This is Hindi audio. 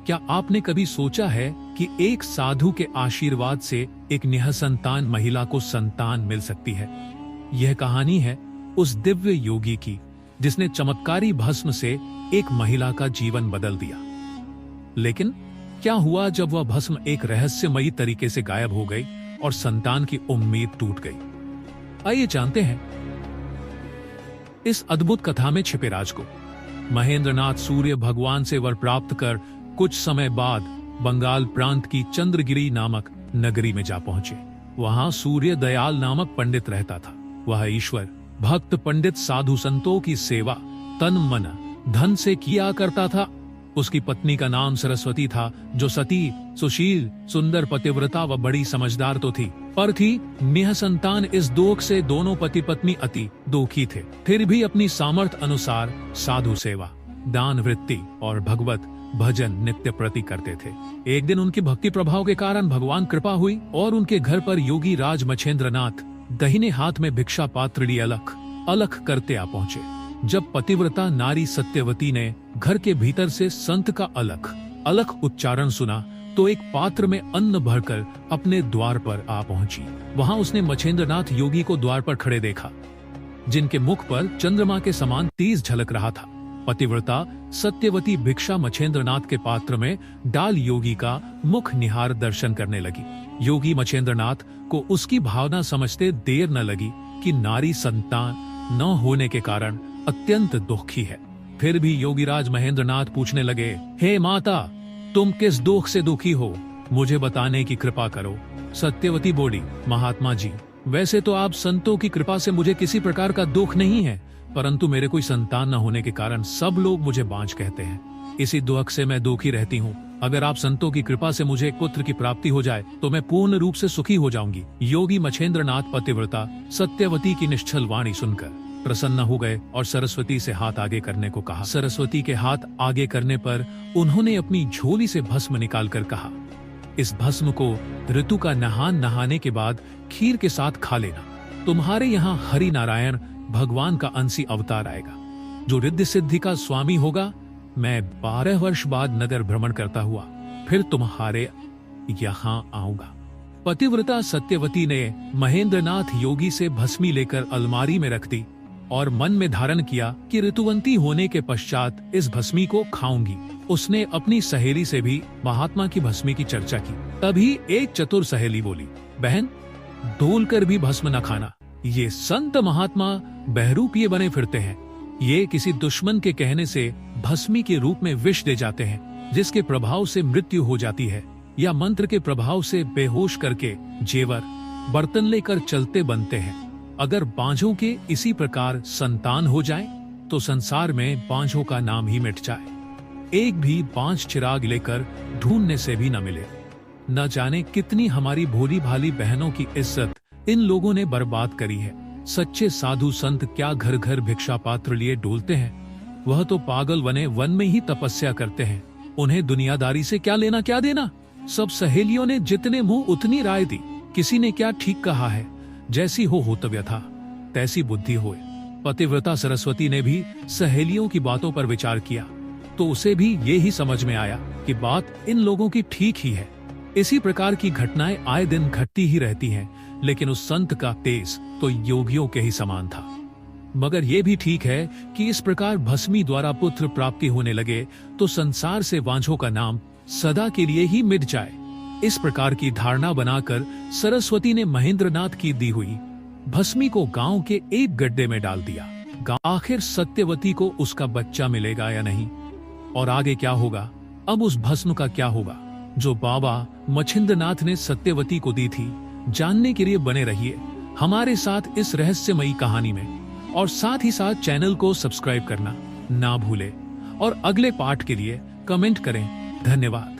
क्या आपने कभी सोचा है कि एक साधु के आशीर्वाद से एक निःसंतान महिला को संतान मिल सकती है? यह कहानी है उस दिव्य योगी की जिसने चमत्कारी भस्म से एक महिला का जीवन बदल दिया। लेकिन क्या हुआ जब वह भस्म एक रहस्यमयी तरीके से गायब हो गई और संतान की उम्मीद टूट गई? आइए जानते हैं इस अद्भुत कथा में छिपे राज को। महेंद्रनाथ सूर्य भगवान से वर प्राप्त कर कुछ समय बाद बंगाल प्रांत की चंद्रगिरी नामक नगरी में जा पहुंचे। वहां सूर्य दयाल नामक पंडित रहता था। वह ईश्वर भक्त पंडित साधु संतों की सेवा तन मन धन से किया करता था। उसकी पत्नी का नाम सरस्वती था, जो सती, सुशील, सुंदर पतिव्रता व बड़ी समझदार तो थी, पर थी निःसंतान। इस दुख से दोनों पति पत्नी अति दुखी थे। फिर भी अपनी सामर्थ्य अनुसार साधु सेवा, दान वृत्ति और भगवत भजन नित्य प्रति करते थे। एक दिन उनकी भक्ति प्रभाव के कारण भगवान कृपा हुई और उनके घर पर योगी राज मच्छेंद्रनाथ दाहिने हाथ में भिक्षा पात्र लिए अलख अलख करते आ पहुंचे। जब पतिव्रता नारी सत्यवती ने घर के भीतर से संत का अलख अलख उच्चारण सुना तो एक पात्र में अन्न भरकर अपने द्वार पर आ पहुंची। वहां उसने मच्छेंद्रनाथ योगी को द्वार पर खड़े देखा, जिनके मुख पर चंद्रमा के समान तेज झलक रहा था। पतिव्रता सत्यवती भिक्षा मच्छेंद्रनाथ के पात्र में डाल योगी का मुख निहार दर्शन करने लगी। योगी मच्छेंद्रनाथ को उसकी भावना समझते देर न लगी कि नारी संतान न होने के कारण अत्यंत दुखी है। फिर भी योगीराज महेंद्रनाथ पूछने लगे, हे माता, तुम किस दुख से दुखी हो? मुझे बताने की कृपा करो। सत्यवती बोली, महात्मा जी, वैसे तो आप संतों की कृपा से मुझे किसी प्रकार का दुख नहीं है, परंतु मेरे कोई संतान न होने के कारण सब लोग मुझे बांझ कहते हैं। इसी दुख से मैं दुखी रहती हूँ। अगर आप संतों की कृपा से मुझे एक पुत्र की प्राप्ति हो जाए तो मैं पूर्ण रूप से सुखी हो जाऊंगी। योगी मच्छेंद्रनाथ पतिव्रता सत्यवती की निश्चल वाणी सुनकर प्रसन्न हो गए और सरस्वती से हाथ आगे करने को कहा। सरस्वती के हाथ आगे करने पर उन्होंने अपनी झोली से भस्म निकालकर कहा, इस भस्म को ऋतु का नहाने के बाद खीर के साथ खा लेना। तुम्हारे यहाँ हरि नारायण भगवान का अंशी अवतार आएगा, जो रिद्धि सिद्धि का स्वामी होगा। मैं 12 वर्ष बाद नगर भ्रमण करता हुआ फिर तुम्हारे यहाँ आऊंगा। पतिव्रता सत्यवती ने महेंद्रनाथ योगी से भस्मी लेकर अलमारी में रख दी और मन में धारण किया कि ऋतुवंती होने के पश्चात इस भस्मी को खाऊंगी। उसने अपनी सहेली से भी महात्मा की भस्मी की चर्चा की। तभी एक चतुर सहेली बोली, बहन, डोल कर भी भस्म न खाना। ये संत महात्मा बहरूपिये बने फिरते हैं। ये किसी दुश्मन के कहने से भस्मी के रूप में विष दे जाते हैं, जिसके प्रभाव से मृत्यु हो जाती है, या मंत्र के प्रभाव से बेहोश करके जेवर बर्तन लेकर चलते बनते हैं। अगर बांझों के इसी प्रकार संतान हो जाए तो संसार में बांझों का नाम ही मिट जाए। एक भी बांझ चिराग लेकर ढूंढने से भी न मिले। न जाने कितनी हमारी भोली भाली बहनों की इज्जत इन लोगों ने बर्बाद करी है। सच्चे साधु संत क्या घर घर भिक्षा पात्र लिए डोलते हैं? वह तो पागल बने वन में ही तपस्या करते हैं। उन्हें दुनियादारी से क्या लेना क्या देना? सब सहेलियों ने जितने मुंह उतनी राय दी। किसी ने क्या ठीक कहा है, जैसी हो होतव्य था तैसी बुद्धि होए। पतिव्रता सरस्वती ने भी सहेलियों की बातों पर विचार किया तो उसे भी ये ही समझ में आया कि बात इन लोगों की ठीक ही है। इसी प्रकार की घटनाएं आए दिन घटती ही रहती हैं, लेकिन उस संत का तेज तो योगियों के ही समान था। मगर यह भी ठीक है कि इस प्रकार भस्मी द्वारा पुत्र प्राप्ति होने लगे तो संसार से बांझों का नाम सदा के लिए ही मिट जाए। इस प्रकार की धारणा बनाकर सरस्वती ने महेंद्रनाथ की दी हुई भस्मी को गांव के एक गड्ढे में डाल दिया। आखिर सत्यवती को उसका बच्चा मिलेगा या नहीं, और आगे क्या होगा? अब उस भस्म का क्या होगा जो बाबा मच्छेंद्रनाथ ने सत्यवती को दी थी? जानने के लिए बने रहिए हमारे साथ इस रहस्यमयी कहानी में, और साथ ही साथ चैनल को सब्सक्राइब करना ना भूले और अगले पार्ट के लिए कमेंट करें। धन्यवाद।